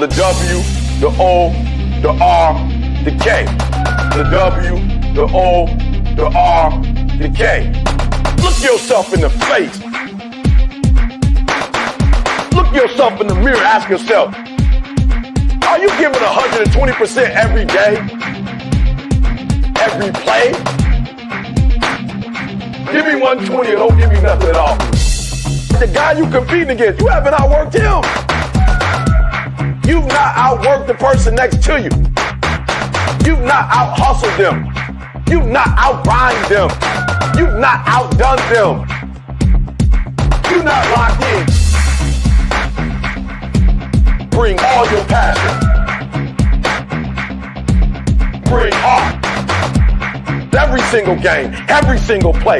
The W, the O, the R, the K. The W, the O, the R, the K. Look yourself in the face. Look yourself in the mirror, ask yourself, are you giving 120% every day? Every play? Give me 120 or don't give me nothing at all. The guy you competing against, you haven't outworked him. You've not outworked the person next to you. You've not out-hustled them. You've not out-grind them. You've not outdone them. You're not locked in. Bring all your passion. Bring heart. Every single game, every single play.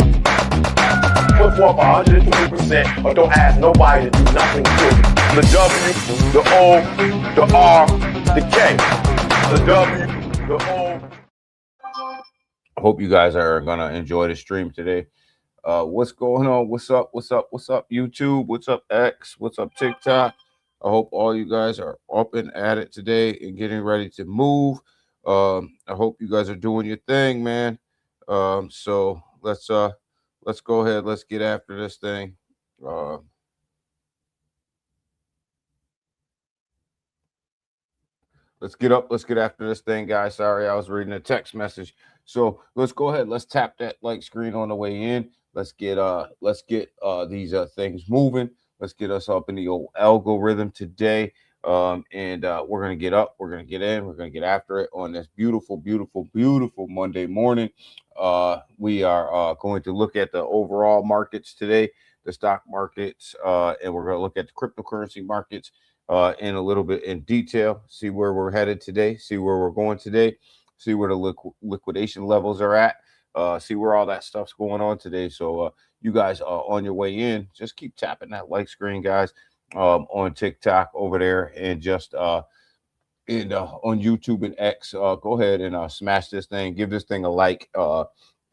Put forth 120% or don't ask nobody to do nothing to you. The W, the O, the R, the K. The W, the O. I hope you guys are going to enjoy the stream today. What's going on? What's up? What's up? What's up, YouTube? What's up, X? What's up, TikTok? I hope all you guys are up and at it today and getting ready to move. I hope you guys are doing your thing, man. So let's go ahead. Let's get after this thing. Let's get up. Let's get after this thing, guys. Sorry, I was reading a text message. So let's go ahead. Let's tap that like screen on the way in. Let's get these things moving. Let's get us up in the old algorithm today. We're gonna get up. We're gonna get in. We're gonna get after it on this beautiful, beautiful, beautiful Monday morning. We are going to look at the overall markets today, the stock markets, and we're going to look at the cryptocurrency markets in a little bit in detail, see where we're headed today, see where we're going today, see where the liquidation levels are at, see where all that stuff's going on today. So you guys are on your way in. Just keep tapping that like screen, guys, on TikTok over there, and just on YouTube and X. Go ahead and smash this thing, give this thing a like,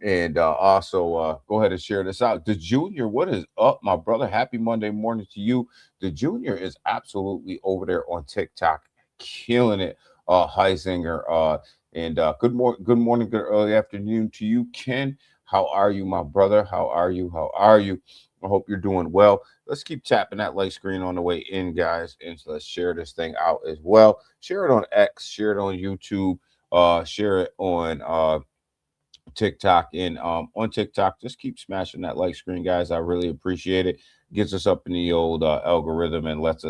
and also go ahead and share this out. The Junior, what is up, my brother? Happy Monday morning to you. The Junior is absolutely over there on TikTok, killing it. Heisinger, and good morning, good early afternoon to you, Ken. How are you, my brother? How are you? I hope you're doing well. Let's keep tapping that like screen on the way in, guys, and so let's share this thing out as well. Share it on X, share it on YouTube, share it on TikTok, and on TikTok, just keep smashing that like screen, guys. I really appreciate it. Gets us up in the old algorithm and lets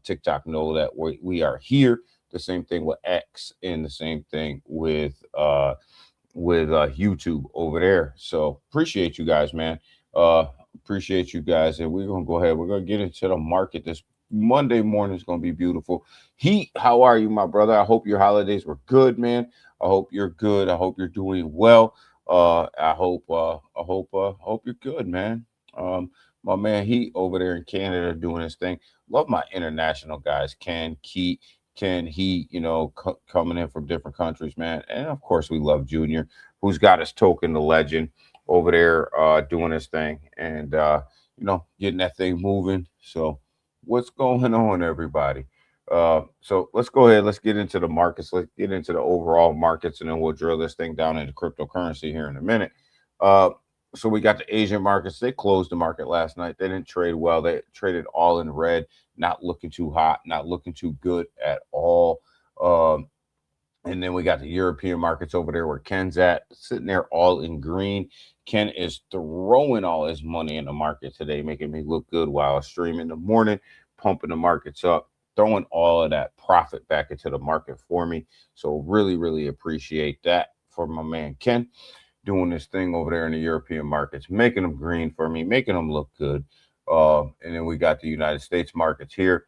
TikTok know that we are here. The same thing with X, and the same thing with YouTube over there. So appreciate you guys, man. Appreciate you guys, and we're gonna go ahead. We're gonna get into the market. This Monday morning is gonna be beautiful. Heat, how are you, my brother? I hope your holidays were good, man. I hope you're good. I hope you're doing well. I hope you're good, man. My man Heat over there in Canada doing his thing. Love my international guys, Ken, Heat, coming in from different countries, man. And of course, we love Junior, who's got his token, the legend, over there doing his thing, and getting that thing moving. So what's going on, everybody? So let's go ahead. Let's get into the markets. Let's get into the overall markets, and then we'll drill this thing down into cryptocurrency here in a minute. So we got the Asian markets. They closed the market last night. They didn't trade well. They traded all in red, not looking too hot, not looking too good at all. And then we got the European markets over there where Ken's at, sitting there all in green. Ken is throwing all his money in the market today, making me look good while I was streaming in the morning, pumping the markets up, throwing all of that profit back into the market for me. So really, really appreciate that for my man Ken, doing this thing over there in the European markets, making them green for me, making them look good. And then we got the United States markets here.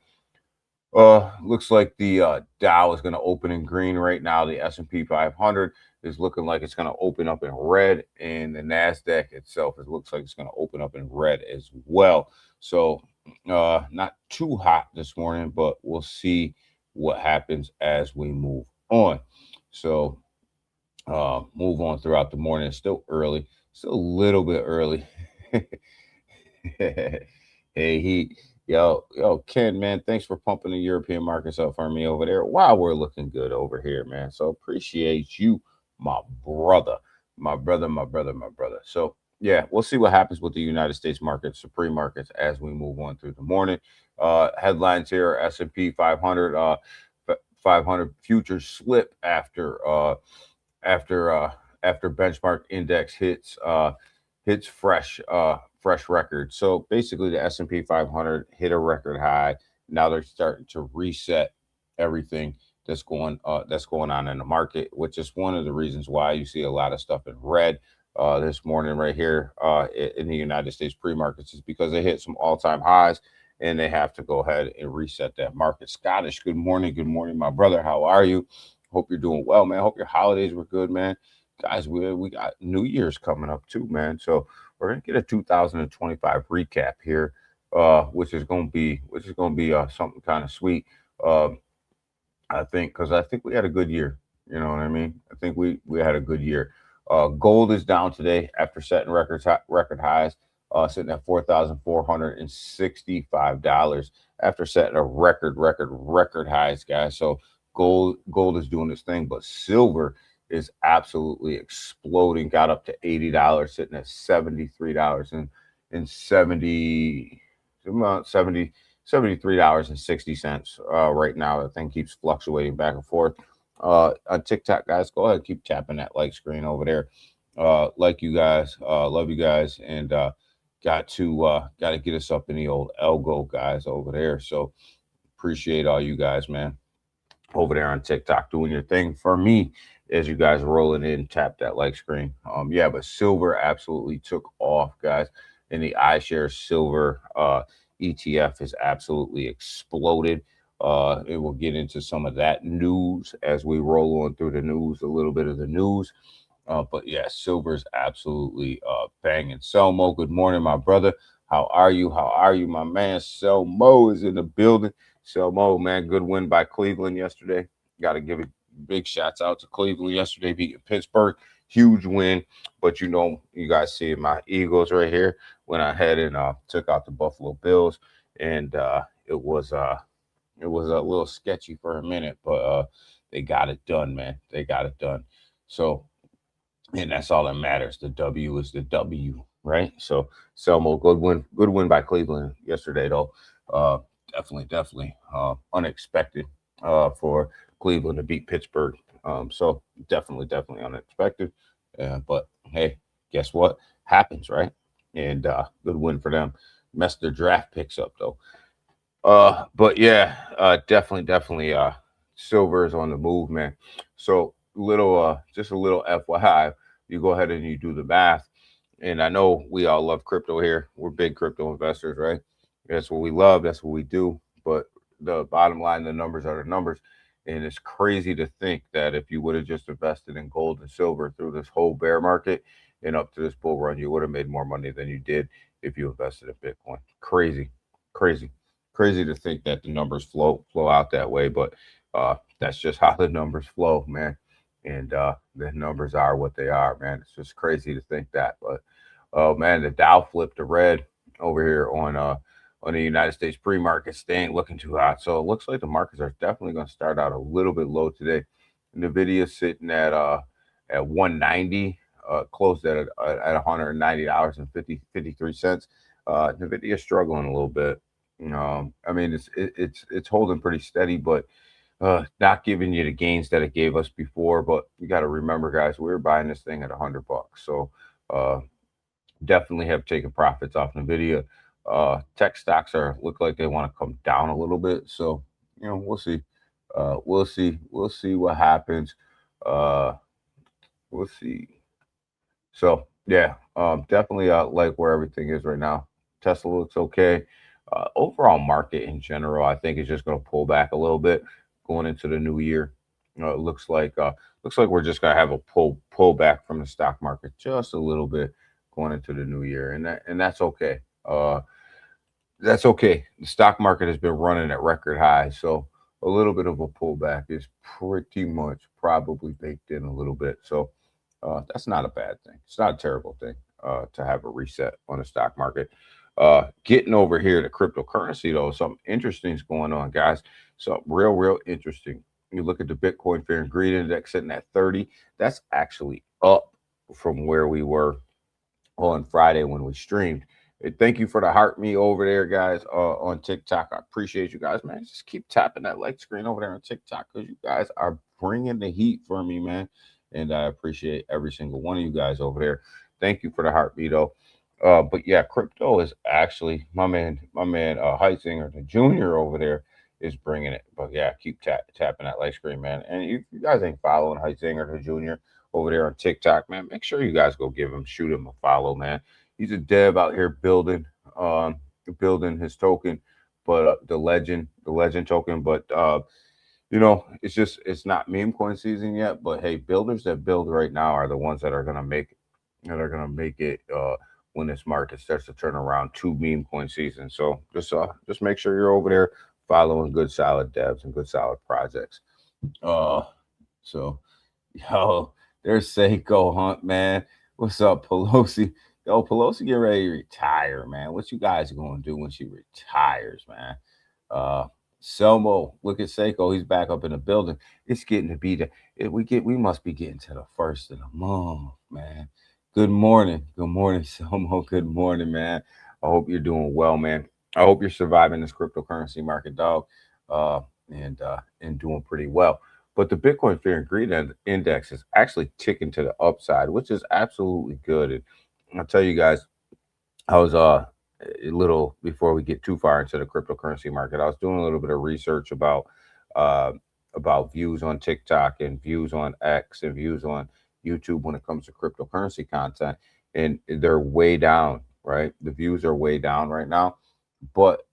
Looks like the Dow is going to open in green right now. The S&P 500 is looking like it's going to open up in red, and the NASDAQ itself, it looks like it's going to open up in red as well. So not too hot this morning, but we'll see what happens as we move on. So move on throughout the morning. It's still early, still a little bit early. Hey, Yo, Ken, man, thanks for pumping the European markets up for me over there. Wow, we're looking good over here, man. So appreciate you, my brother, my brother. So yeah, we'll see what happens with the United States markets, supreme markets, as we move on through the morning. Headlines here: S&P 500, 500 futures slip after after benchmark index hits fresh record. So basically, the S&P 500 hit a record high. Now they're starting to reset everything that's going on in the market, which is one of the reasons why you see a lot of stuff in red this morning right here in the United States pre-markets, is because they hit some all-time highs and they have to go ahead and reset that market. Scottish, good morning, my brother. How are you? Hope you're doing well, man. Hope your holidays were good, man. Guys, we got New Year's coming up too, man. So we're gonna get a 2025 recap here, which is gonna be something kind of sweet. Um, I think we had a good year. You know what I mean? I think we had a good year. Gold is down today after setting record highs, sitting at $4,465 after setting a record highs, guys. So gold is doing this thing, but silver is absolutely exploding. Got up to $80, sitting at $73 and 73.60 right now. The thing keeps fluctuating back and forth. On TikTok, guys, go ahead, keep tapping that like screen over there. Like you guys, love you guys, and got to get us up in the old algo, guys, over there. So appreciate all you guys, man, over there on TikTok doing your thing for me as you guys rolling in. Tap that like screen. Yeah, but silver absolutely took off, guys, and the iShares silver ETF has absolutely exploded. And we'll get into some of that news as we roll on through the news, a little bit of the news. But yeah, silver's absolutely banging. Selmo, good morning, my brother. How are you? How are you, my man? Selmo is in the building. Selmo, man, good win by Cleveland yesterday. Got to give it big shouts out to Cleveland yesterday, beating Pittsburgh. Huge win. But you guys see my Eagles right here. Went ahead and took out the Buffalo Bills, and it was a little sketchy for a minute, but they got it done, man. They got it done. So, and that's all that matters. The W is the W, right? So, Selmo, good win by Cleveland yesterday, though. Uh, definitely unexpected for Cleveland to beat Pittsburgh. So definitely unexpected. But hey, guess what? Happens, right? And good win for them. Messed their draft picks up though. But yeah, definitely silver is on the move, man. So just a little FYI, you go ahead and you do the math. And I know we all love crypto here. We're big crypto investors, right? That's what we love, that's what we do. But the bottom line, the numbers are the numbers. And it's crazy to think that if you would have just invested in gold and silver through this whole bear market and up to this bull run, you would have made more money than you did if you invested in Bitcoin. Crazy crazy to think that the numbers flow out that way, but that's just how the numbers flow, man. And the numbers are what they are, man. It's just crazy to think that. But oh man, the Dow flipped to red over here on the United States pre-market, staying looking too hot. So it looks like the markets are definitely going to start out a little bit low today. Nvidia sitting at 190, closed at $190 and 53 cents. Nvidia struggling a little bit. I mean, it's holding pretty steady, but not giving you the gains that it gave us before. But you got to remember, guys, we were buying this thing at $100, so uh, definitely have taken profits off Nvidia. Tech stocks look like they want to come down a little bit, so we'll see. We'll see what happens. Uh, we'll see. So yeah, definitely like where everything is right now. Tesla looks okay. Overall market in general, I think is just going to pull back a little bit going into the new year. It looks like we're just going to have a pull back from the stock market just a little bit going into the new year, and that's okay. That's okay. The stock market has been running at record highs, so a little bit of a pullback is pretty much probably baked in a little bit. So that's not a bad thing. It's not a terrible thing to have a reset on the stock market. Getting over here to cryptocurrency though, something interesting is going on, guys. Something real interesting. You look at the Bitcoin Fear and Greed Index sitting at 30. That's actually up from where we were on Friday when we streamed. Thank you for the heart me over there, guys, on TikTok. I appreciate you guys, man. Just keep tapping that like screen over there on TikTok because you guys are bringing the heat for me, man. And I appreciate every single one of you guys over there. Thank you for the heartbeat, though. But yeah, crypto is actually my man, Heitzinger, the junior over there is bringing it. But yeah, keep tapping that like screen, man. And if you guys ain't following Heitzinger, the junior, over there on TikTok, man, make sure you guys go shoot him a follow, man. He's a dev out here um, building his token, but the legend token. But it's not meme coin season yet. But hey, builders that build right now are the ones that are gonna make it when this market starts to turn around to meme coin season. So just make sure you're over there following good solid devs and good solid projects. Uh, so Yo, there's Seiko Hunt, man. What's up, Pelosi? Yo, Pelosi get ready to retire, man. What you guys gonna do when she retires, man? Uh Selmo, look at Seiko. He's back up in the building. It's getting to be we must be getting to the first of the month, man. Good morning. Good morning, Selmo. Good morning, man. I hope you're doing well, man. I hope you're surviving this cryptocurrency market, dog. Uh and doing pretty well. But the Bitcoin Fear and Greed Index is actually ticking to the upside, which is absolutely good. And I'll tell you guys, I was a little before we get too far into the cryptocurrency market. I was doing a little bit of research uh, about views on TikTok and views on X and views on YouTube when it comes to cryptocurrency content, and they're way down. Right, the views are way down right now, but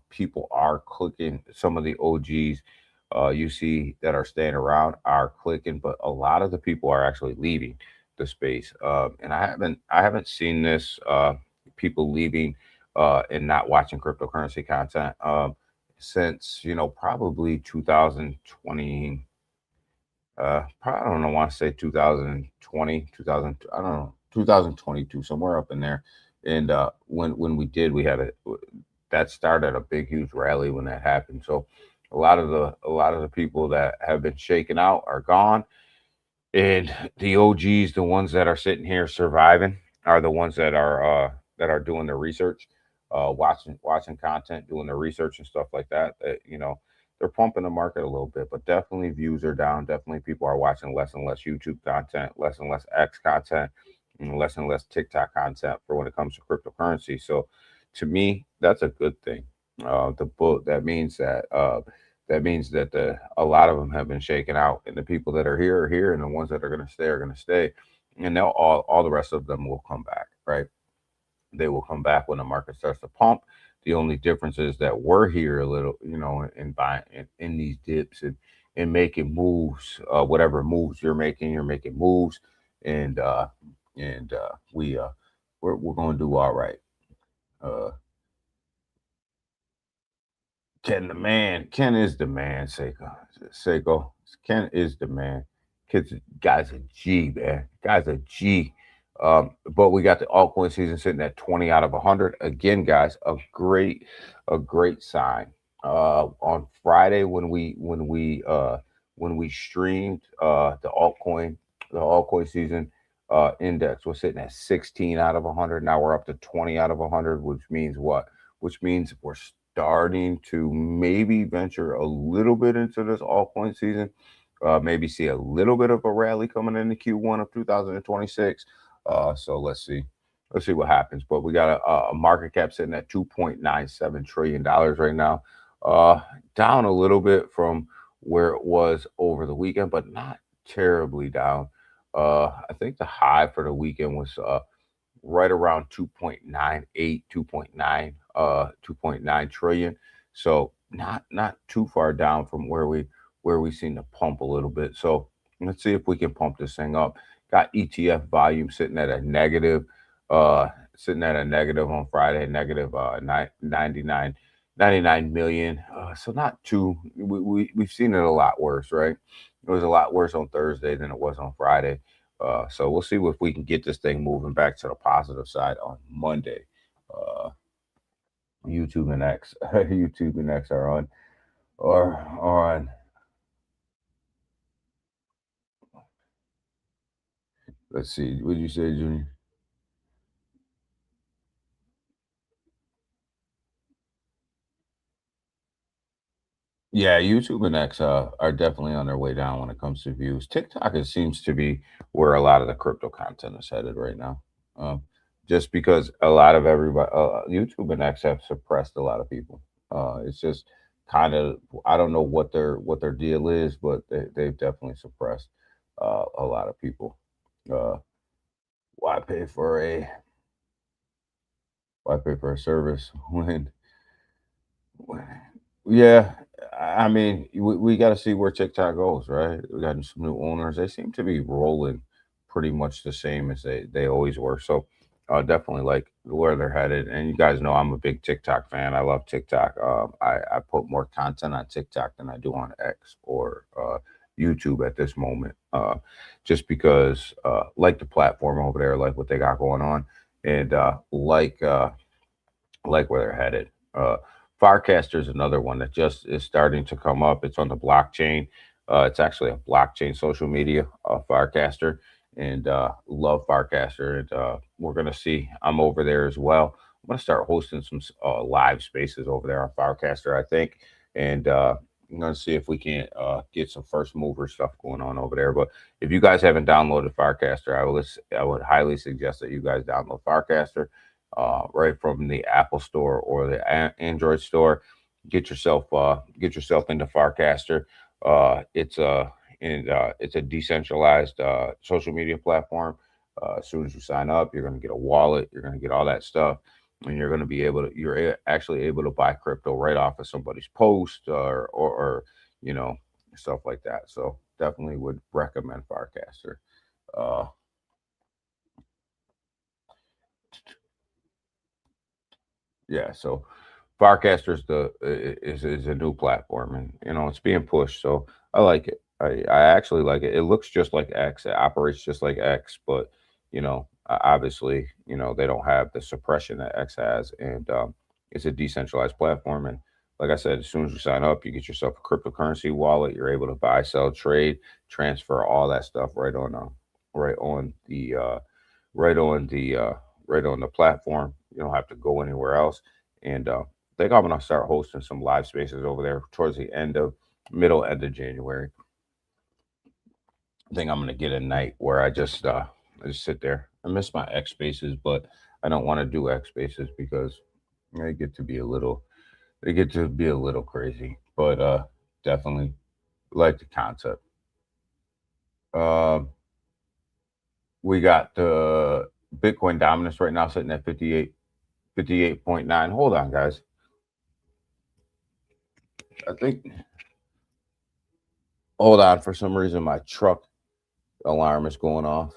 people are clicking. Some of the OGs you see that are staying around are clicking, but a lot of the people are actually leaving the space. And I haven't seen this people leaving and not watching cryptocurrency content since probably 2020. I don't know. I want to say 2020, 2000. I don't know, 2022, somewhere up in there. And when we did, we had that started a big huge rally when that happened. So a lot of the people that have been shaken out are gone, and the OGs, the ones that are sitting here surviving, are the ones that are doing the research, watching content, doing the research and stuff like that. They're pumping the market a little bit, but definitely views are down. Definitely people are watching less and less YouTube content, less and less X content, and less TikTok content for when it comes to cryptocurrency. So, to me, that's a good thing. The book that means that a lot of them have been shaken out, and the people that are here, and the ones that are going to stay, and they'll all the rest of them will come back, right? They will come back when the market starts to pump. The only difference is that we're here a little, in buying in these dips and making moves. Whatever moves you're making moves, and we're going to do all right. Uh, Ken is the man, Seiko. Ken is the man. Guy's a G, man. Guy's a G. But we got the altcoin season sitting at 20 out of 100. Again, guys, a great sign. On Friday when we streamed the altcoin season index was sitting at 16 out of 100. Now we're up to 20 out of 100, which means what? Which means we're starting to maybe venture a little bit into this altcoin season. Maybe see a little bit of a rally coming into Q1 of 2026. So let's see. Let's see what happens. But we got a market cap sitting at $2.97 trillion right now. Down a little bit from where it was over the weekend, but not terribly down. I think the high for the weekend was right around 2.98, 2.9 trillion. So not too far down from where we seen the pump a little bit. So let's see if we can pump this thing up. Got ETF volume sitting at a negative on Friday, negative 99 million. So not too. We've seen it a lot worse, right? It was a lot worse on Thursday than it was on Friday. So we'll see if we can get this thing moving back to the positive side on Monday. Uh, YouTube and X, YouTube and X are on, are on. Let's see. What did you say, Junior? Yeah, YouTube and X are definitely on their way down when it comes to views. TikTok, it seems to be where a lot of the crypto content is headed right now. Um, just because a lot of everybody, YouTube and X have suppressed a lot of people. It's just kind of, I don't know what their deal is, but they've definitely suppressed a lot of people. Uh, why pay for a why pay for a service when yeah, I mean, we got to see where TikTok goes, right? We got some new owners. They seem to be rolling pretty much the same as they always were. So, definitely like where they're headed. And you guys know I'm a big TikTok fan. I love TikTok. I put more content on TikTok than I do on X or YouTube at this moment, just because like the platform over there, like what they got going on, and like where they're headed. Farcaster is another one that just is starting to come up. It's on the blockchain. It's actually a blockchain social media, Farcaster, and love Farcaster. And we're gonna see. I'm over there as well. I'm gonna start hosting some live spaces over there on Farcaster, I think, and I'm gonna see if we can get some first mover stuff going on over there. But if you guys haven't downloaded Farcaster, I would highly suggest that you guys download Farcaster right from the Apple Store or the Android Store. Get yourself into Farcaster. It's a it's a decentralized social media platform. As soon as you sign up, you're going to get a wallet. You're going to get all that stuff, and you're going to be able to. Actually able to buy crypto right off of somebody's post or you know stuff like that. So definitely would recommend Farcaster. Uh, yeah, so Farcaster's is a new platform, and it's being pushed. So I like it. I actually like it. It looks just like X. It operates just like X, but obviously, they don't have the suppression that X has, and it's a decentralized platform. And like I said, as soon as you sign up, you get yourself a cryptocurrency wallet. You're able to buy, sell, trade, transfer all that stuff right on the right on the right on the platform. You don't have to go anywhere else. And I think I'm gonna start hosting some live spaces over there towards the middle end of January. I think I'm gonna get a night where I just sit there. I miss my X spaces, but I don't want to do X spaces because they get to be a little they get to be a little crazy. But definitely like the concept. Um, we got the Bitcoin dominance right now sitting at 58.9. Hold on, guys. I think hold on. For some reason, my truck alarm is going off.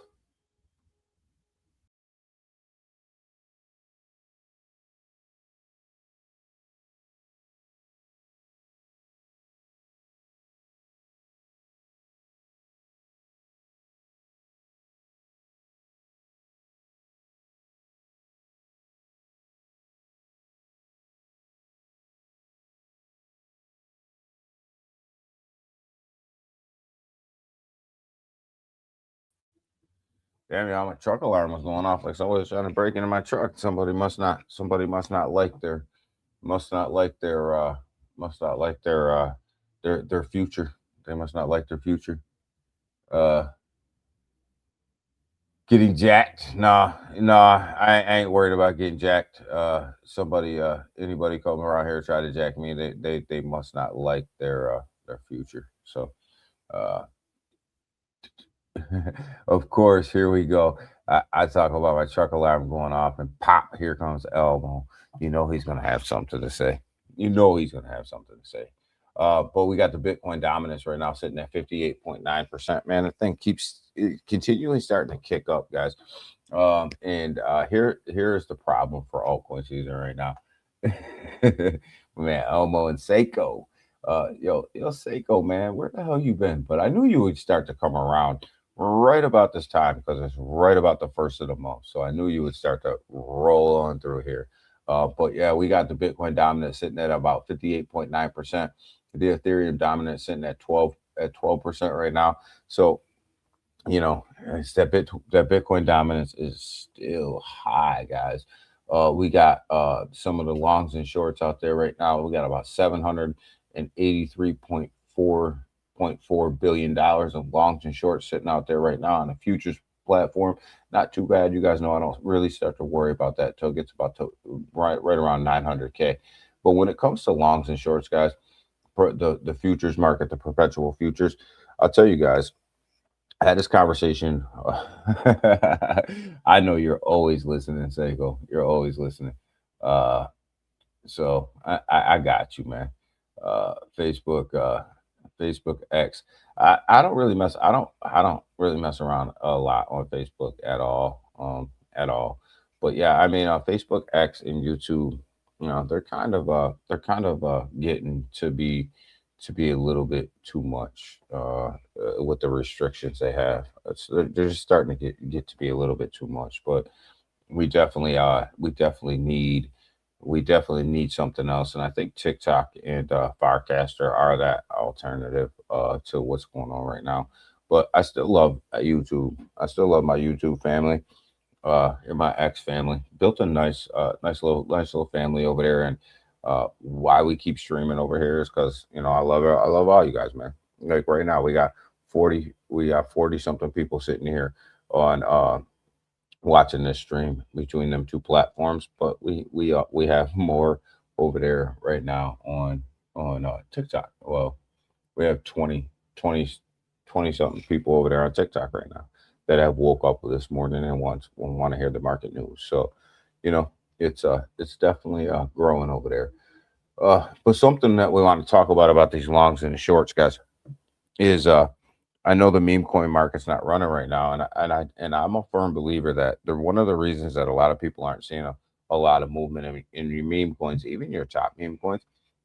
Damn, yeah, my truck alarm was going off like somebody was trying to break into my truck. Somebody must not like must not like their must not like their future. They must not like their future. Uh Getting jacked. Nah, I ain't worried about getting jacked. Anybody come around here try to jack me, they must not like their future. So uh of course, here we go. I talk about my truck alarm going off, and pop, here comes Elmo. You know he's gonna have something to say. You know he's gonna have something to say. But we got the Bitcoin dominance right now sitting at 58.9%. Man, the thing keeps continually starting to kick up, guys. And here's the problem for altcoin season right now. Man, Elmo and Seiko. Yo, Seiko, man, where the hell you been? But I knew you would start to come around right about this time because it's right about the first of the month. So I knew you would start to roll on through here. But yeah, we got the Bitcoin dominance sitting at about 58.9%. The Ethereum dominance sitting at 12% right now. So it's that Bitcoin dominance is still high, guys. We got some of the longs and shorts out there right now. We got about $783.4 billion of longs and shorts sitting out there right now on the futures platform. Not too bad. You guys know I don't really start to worry about that till it gets right around 900K. But when it comes to longs and shorts, guys, the futures market, the perpetual futures, I'll tell you guys, I had this conversation. I know you're always listening, Seiko. You're always listening. Uh, so I got you, man. Facebook, Facebook X. I don't really mess. I don't really mess around a lot on Facebook at all. At all. But yeah, I mean, Facebook X and YouTube, they're kind of getting to be a little bit too much with the restrictions they have. They're just starting to get to be a little bit too much. But we definitely need something else, and I think TikTok and Firecaster are that alternative to what's going on right now. But I still love YouTube. I still love my YouTube family, in my ex family. Built a nice little family over there, and why we keep streaming over here is because I love all you guys, man. Like right now, we got 40 something people sitting here on watching this stream between them two platforms, but we have more over there right now on TikTok. Well, we have 20 something people over there on TikTok right now that have woke up this morning and want to hear the market news. So, you know, it's definitely growing over there. But something that we want to talk about these longs and the shorts, guys, is I know the meme coin market's not running right now, and I'm a firm believer that they're one of the reasons that a lot of people aren't seeing a lot of movement in your meme coins, even your top meme coins,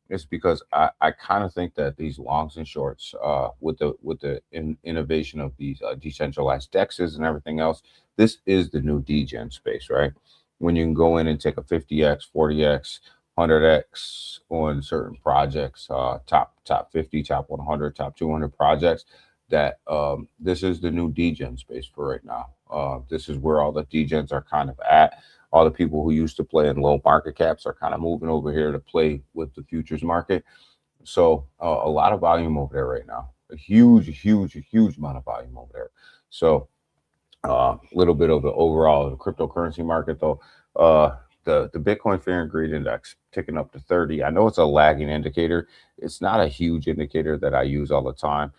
is because I kind of think that these longs and shorts, with the innovation of these decentralized dexes and everything else, this is the new degen space, right? When you can go in and take a 50x, 40x, 100x on certain projects, top 50, top 100, top 200 projects, that this is the new degen space for right now. This is where all the degens are kind of at. All the people who used to play in low market caps are kind of moving over here to play with the futures market. So a lot of volume over there right now. A huge amount of volume over there. So a little bit of the overall cryptocurrency market, though. The Bitcoin Fear and Greed Index ticking up to 30. I know it's a lagging indicator. It's not a huge indicator that I use all the time,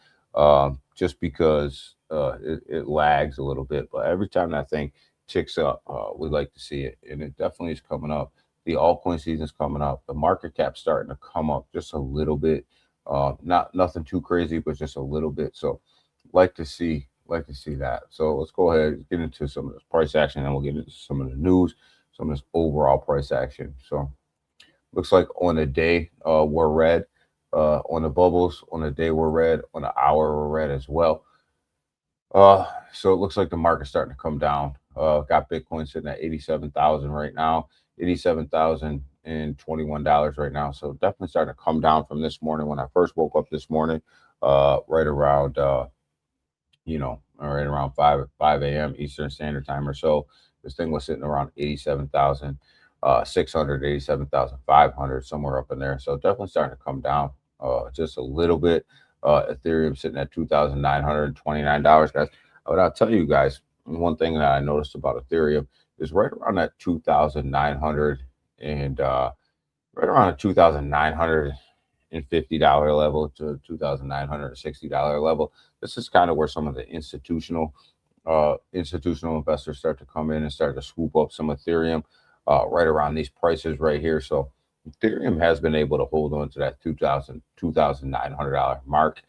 just because it lags a little bit. But every time that thing ticks up, we like to see it, and it definitely is coming up. The altcoin season is coming up. The market cap's starting to come up just a little bit. Not nothing too crazy, but just a little bit. So like to see that. So let's go ahead and get into some of this price action, and we'll get into some of the news, some of this overall price action. So looks like on the day we're red. On the bubbles, on the day we're red. On the hour we're red as well. So it looks like the market's starting to come down. Got Bitcoin sitting at 87,000 right now, $87,021 right now. So definitely starting to come down from this morning when I first woke up this morning, right around right around 5 a.m. Eastern Standard Time or so. This thing was sitting around 87,000. 600, 87,500, somewhere up in there. So definitely starting to come down just a little bit. Ethereum sitting at $2,929, guys. But I'll tell you guys, one thing that I noticed about Ethereum is right around that 2,900 and right around a $2,950 level to $2,960 level. This is kind of where some of the institutional investors start to come in and start to swoop up some Ethereum right around these prices right here. So Ethereum has been able to hold on to that $2,900 mark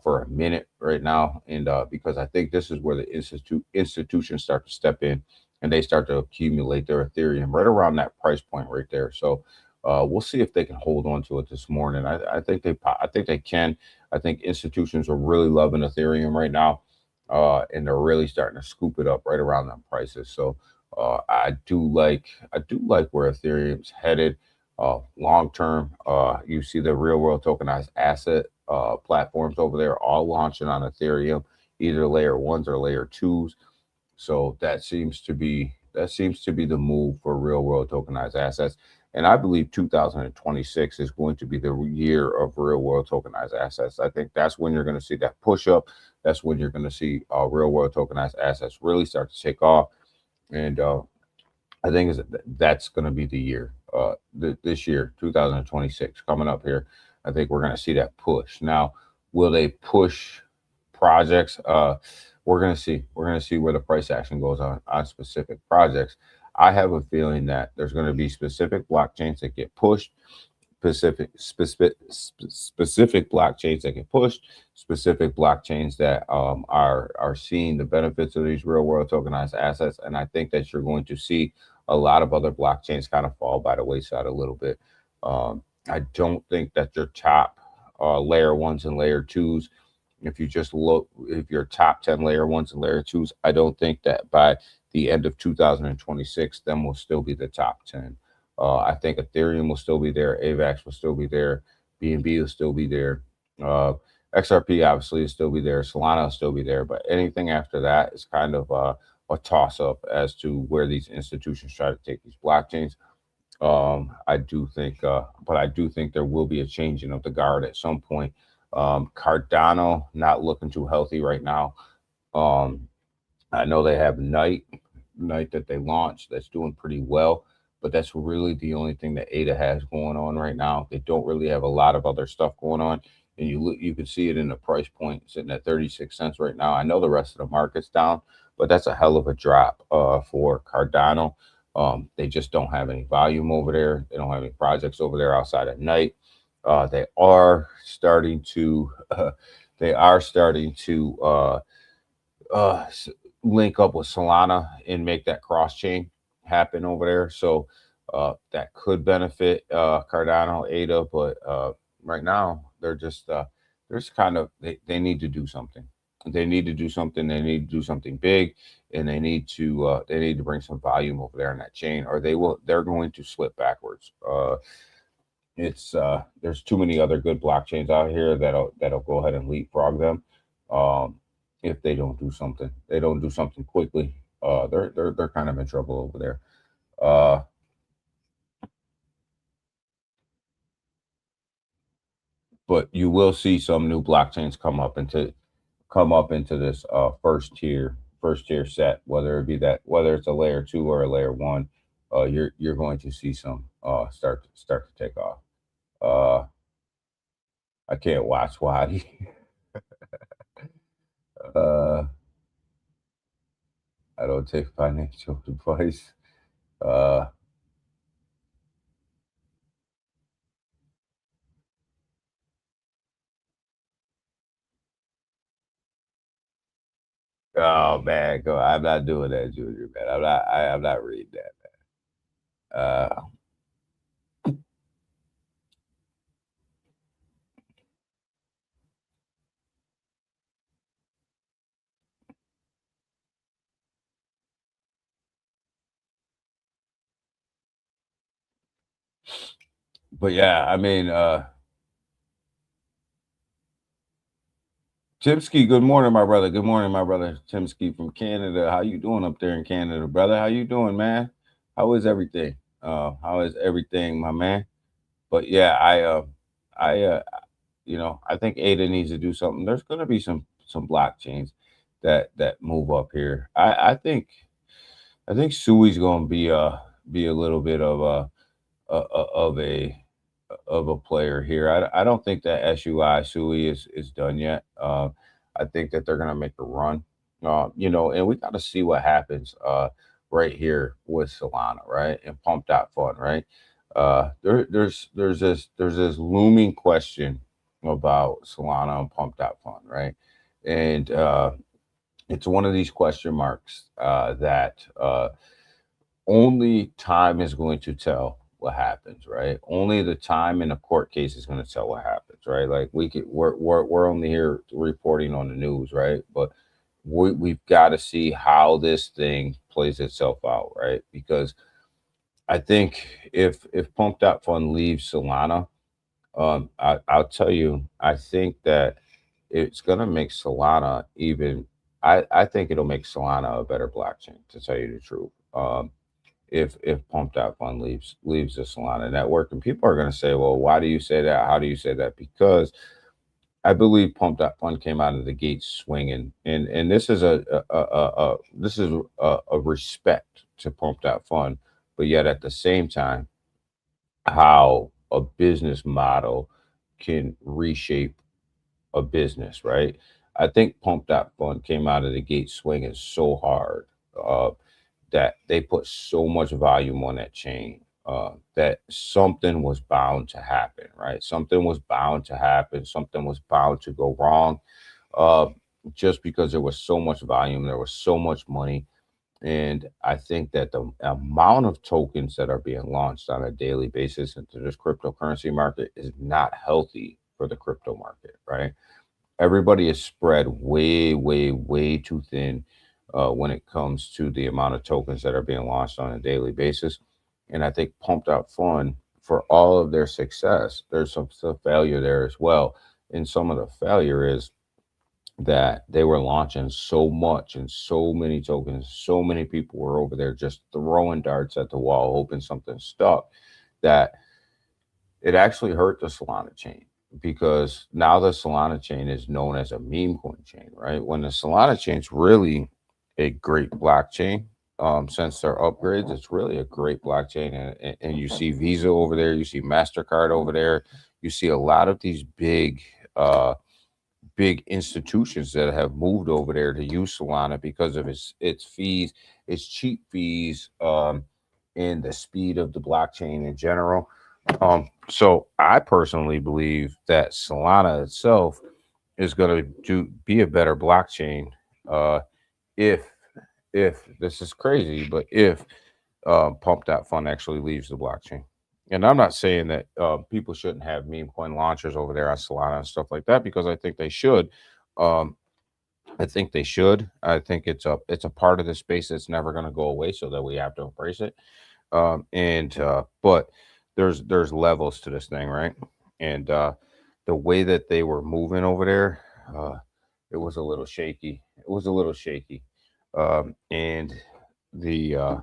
for a minute right now, and because I think this is where the institutions start to step in and they start to accumulate their Ethereum right around that price point right there. So we'll see if they can hold on to it this morning. I think they can. I think institutions are really loving Ethereum right now, and they're really starting to scoop it up right around them prices. So I do like where Ethereum's headed. Long term, you see the real world tokenized asset platforms over there all launching on Ethereum, either layer ones or layer twos. So that seems to be the move for real world tokenized assets. And I believe 2026 is going to be the year of real world tokenized assets. I think that's when you're going to see that push up. That's when you're going to see real world tokenized assets really start to take off. And I think that's going to be the year. This year, 2026, coming up here. I think we're going to see that push. Now, will they push projects? We're going to see. We're going to see where the price action goes on specific projects. I have a feeling that there's going to be specific blockchains that get pushed, specific blockchains that get pushed, specific blockchains that are seeing the benefits of these real world tokenized assets, and I think that you're going to see a lot of other blockchains kind of fall by the wayside a little bit. I don't think that your top layer ones and layer twos, if you just look, if your top 10 layer ones and layer twos, I don't think that by the end of 2026, them will still be the top 10. I think Ethereum will still be there, AVAX will still be there, BNB will still be there, uh, XRP obviously will still be there, Solana will still be there, but anything after that is kind of a toss up as to where these institutions try to take these blockchains. I do think, but I do think there will be a changing of the guard at some point. Cardano not looking too healthy right now. Um, I know they have Night that they launched that's doing pretty well, but that's really the only thing that Ada has going on right now. They don't really have a lot of other stuff going on, and you can see it in the price point sitting at 36 cents right now. I know the rest of the market's down, but that's a hell of a drop for Cardano. They just don't have any volume over there. They don't have any projects over there outside at night. They are starting to they are starting to uh, s- link up with Solana and make that cross chain happen over there. So that could benefit Cardano, ADA, but right now they're just kind of they need to do something. They need to do something. They need to do something big, and they need to bring some volume over there in that chain, or they're going to slip backwards. It's There's too many other good blockchains out here that'll go ahead and leapfrog them. Um, if they don't do something quickly. They're kind of in trouble over there. Uh, but you will see some new blockchains come up into this first tier set, whether it's a layer two or a layer one. You're going to see some start to take off. Uh, I can't watch Wadi. uh, I don't take financial advice. Uh, oh man, go! I'm not doing that, Junior. Man, I'm not reading that. But yeah, I mean, Timsky. Good morning, my brother. Good morning, my brother. Timsky from Canada. How you doing up there in Canada, brother? How you doing, man? How is everything? How is everything, my man? But yeah, I I think Ada needs to do something. There's going to be some blockchains that move up here. I think Sui's going to be a little bit of a of a player here. I don't think that Sui is done yet. I think that they're going to make a run. And we got to see what happens right here with Solana, right, and Pump Dot Fund, right. There's this looming question about Solana and Pump Dot Fund, right, and it's one of these question marks that only time is going to tell what happens, right? Only the time in a court case is going to tell what happens, right? Like we're only here reporting on the news, right? But we've got to see how this thing plays itself out, right? Because I think if Pump.Fun leaves Solana, I'll tell you, I think that it's gonna make Solana even. I think it'll make Solana a better blockchain, to tell you the truth. If Pump.Fun leaves the Solana network, and people are gonna say, well, why do you say that? How do you say that? Because I believe Pump.Fun came out of the gate swinging, and this is a respect to Pump.Fun, but yet at the same time, how a business model can reshape a business, right? I think Pump.Fun came out of the gate swinging so hard, uh, that they put so much volume on that chain, that something was bound to happen, right? Something was bound to happen. Something was bound to go wrong, uh, just because there was so much volume, there was so much money. And I think that the amount of tokens that are being launched on a daily basis into this cryptocurrency market is not healthy for the crypto market, right? Everybody is spread way, way, way too thin, when it comes to the amount of tokens that are being launched on a daily basis. And I think Pump.Fun, for all of their success, there's some failure there as well. And some of the failure is that they were launching so much and so many tokens, so many people were over there just throwing darts at the wall, hoping something stuck, that it actually hurt the Solana chain, because now the Solana chain is known as a meme coin chain, right? When the Solana chain's really a great blockchain, since their upgrades, it's really a great blockchain. And you see Visa over there, you see MasterCard over there, you see a lot of these big institutions that have moved over there to use Solana because of its fees, its cheap fees, and the speed of the blockchain in general. So I personally believe that Solana itself is going to be a better blockchain, uh, if if this is crazy, but if Pump.Fun actually leaves the blockchain. And I'm not saying that people shouldn't have meme coin launchers over there on Solana and stuff like that, because I think they should. Um, I think they should. I think it's a part of the space that's never going to go away, so that we have to embrace it. And But there's levels to this thing, right? And the way that they were moving over there, it was a little shaky. It was a little shaky, and the uh,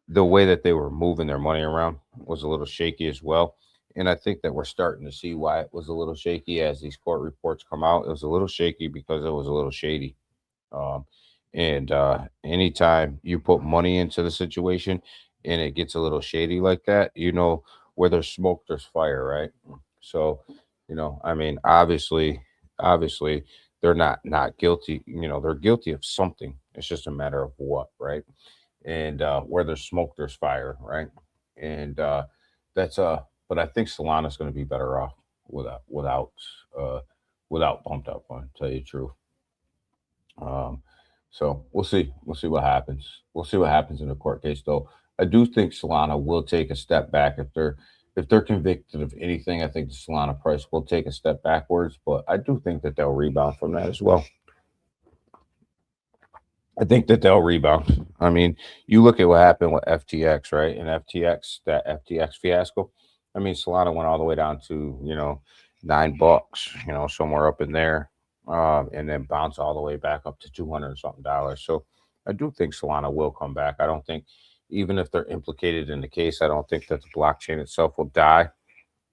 the way that they were moving their money around was a little shaky as well. And I think that we're starting to see why it was a little shaky as these court reports come out. It was a little shaky because it was a little shady. Um, and Anytime you put money into the situation and it gets a little shady like that, where there's smoke, there's fire, right? So, I mean, obviously, they're not guilty. They're guilty of something. It's just a matter of what, right? And where there's smoke, there's fire, right? And that's But I think Solana's going to be better off uh, without Pumped Up Fun. Tell you the truth. Um, so we'll see. We'll see what happens. We'll see what happens in the court case, though. I do think Solana will take a step back if they're convicted of anything. I think the Solana price will take a step backwards, but I do think that they'll rebound from that as well. I think that they'll rebound. I mean, you look at what happened with FTX, right? And that FTX fiasco. I mean, Solana went all the way down to $9, somewhere up in there, and then bounce all the way back up to 200 something dollars. So I do think Solana will come back. I don't think, even if they're implicated in the case, I don't think that the blockchain itself will die.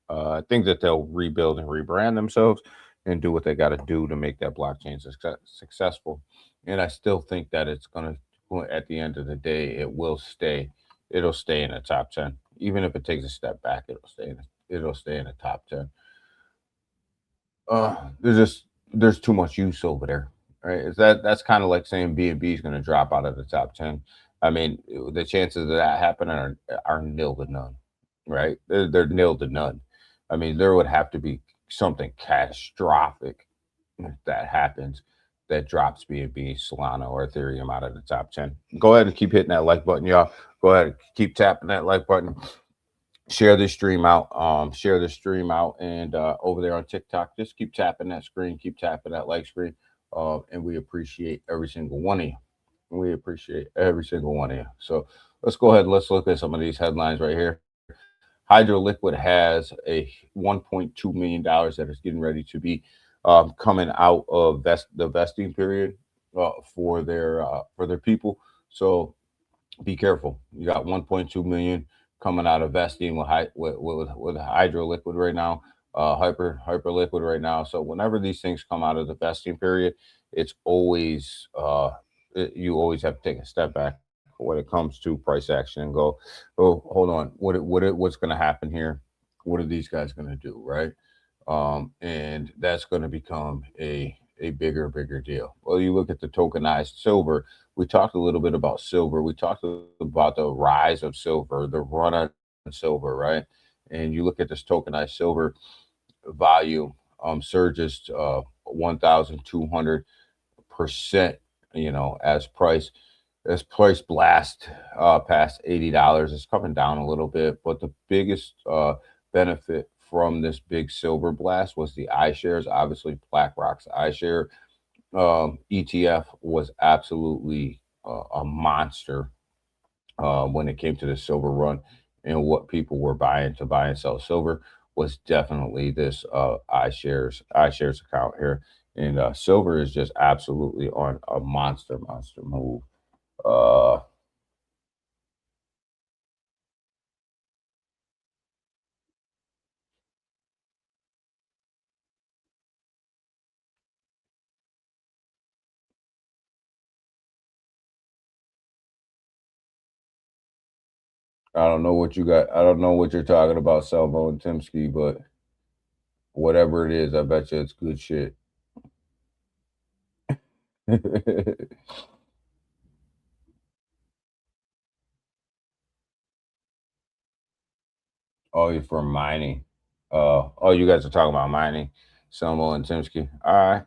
I think that they'll rebuild and rebrand themselves and do what they got to do to make that blockchain successful. And I still think that it's going to, at the end of the day, it will stay. It'll stay in the top 10. Even if it takes a step back, it'll stay in the top 10. There's too much use over there, right? That's kind of like saying B&B is going to drop out of the top 10. I mean, the chances of that happening are nil to none, right? They're nil to none. I mean, there would have to be something catastrophic if that happens, that drops B&B, Solana, or Ethereum out of the top 10. Go ahead and keep hitting that like button, y'all. Go ahead and keep tapping that like button. Share this stream out. And over there on TikTok, just keep tapping that screen, keep tapping that like screen. and we appreciate every single one of you. We appreciate every single one of you. So let's go ahead and let's look at some of these headlines right here. Hydro Liquid has a $1.2 million that is getting ready to be coming out of the vesting period for their people. So be careful. You got 1.2 million coming out of vesting with hydro liquid right now, hyper liquid right now. So whenever these things come out of the vesting period, it's always you always have to take a step back when it comes to price action and go, oh, hold on, what's going to happen here? What are these guys going to do, right? And that's going to become a bigger deal. Well, you look at the tokenized silver. We talked a little bit about silver. We talked about the rise of silver, the run on silver, right? And you look at this tokenized silver value surges 1,200%, as price blast past $80. It's coming down a little bit, but the biggest benefit from this big silver blast was the iShares. Obviously, BlackRock's iShare ETF was absolutely a monster when it came to the silver run, and what people were buying to buy and sell silver was definitely this iShares account here. And silver is just absolutely on a monster move. Uh, I don't know what you got. I don't know what you're talking about, Salvo and Timsky, but whatever it is, I bet you it's good shit. Oh, you're from mining. Oh, you guys are talking about mining, Salvo and Timsky. All right.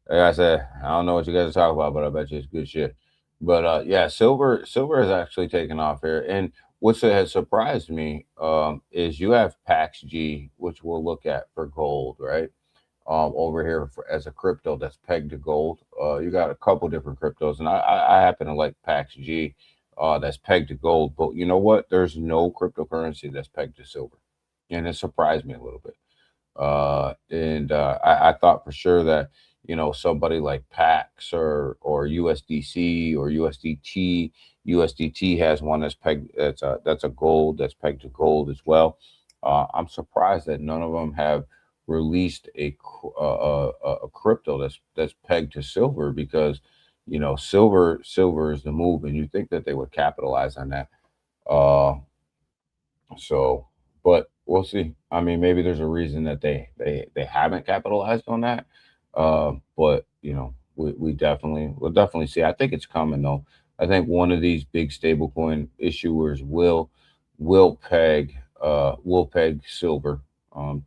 Like I said, I don't know what you guys are talking about, but I bet you it's good shit. But yeah, silver has actually taken off here. And what has surprised me is you have PAX G, which we'll look at for gold, right? Over here as a crypto that's pegged to gold. You got a couple different cryptos, and I happen to like PAX G, that's pegged to gold. But you know what? There's no cryptocurrency that's pegged to silver, and it surprised me a little bit. And I thought for sure that somebody like PAX or USDC or USDT has one that's pegged that's a gold that's pegged to gold as well. I'm surprised that none of them have released a crypto that's pegged to silver, because silver is the move, and you think that they would capitalize on that. Uh, so, but we'll see. I mean, maybe there's a reason that they haven't capitalized on that. But we'll definitely see. I think it's coming though. I think one of these big stablecoin issuers will peg silver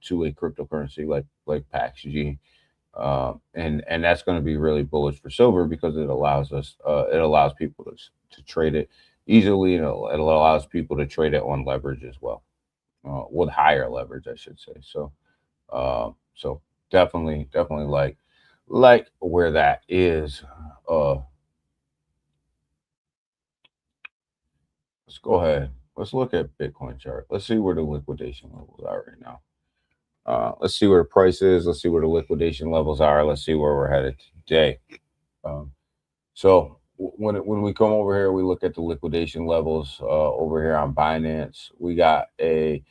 to a cryptocurrency like PAX G. And that's going to be really bullish for silver, because it allows people to trade it easily. It allows people to trade it on leverage as well, with higher leverage, I should say. So definitely like where that is. Uh, let's go ahead. Let's look at Bitcoin chart. Let's see where the liquidation levels are right now. Let's see where the price is. Let's see where the liquidation levels are. Let's see where we're headed today. Um, so when we come over here, we look at the liquidation levels over here on Binance. We got a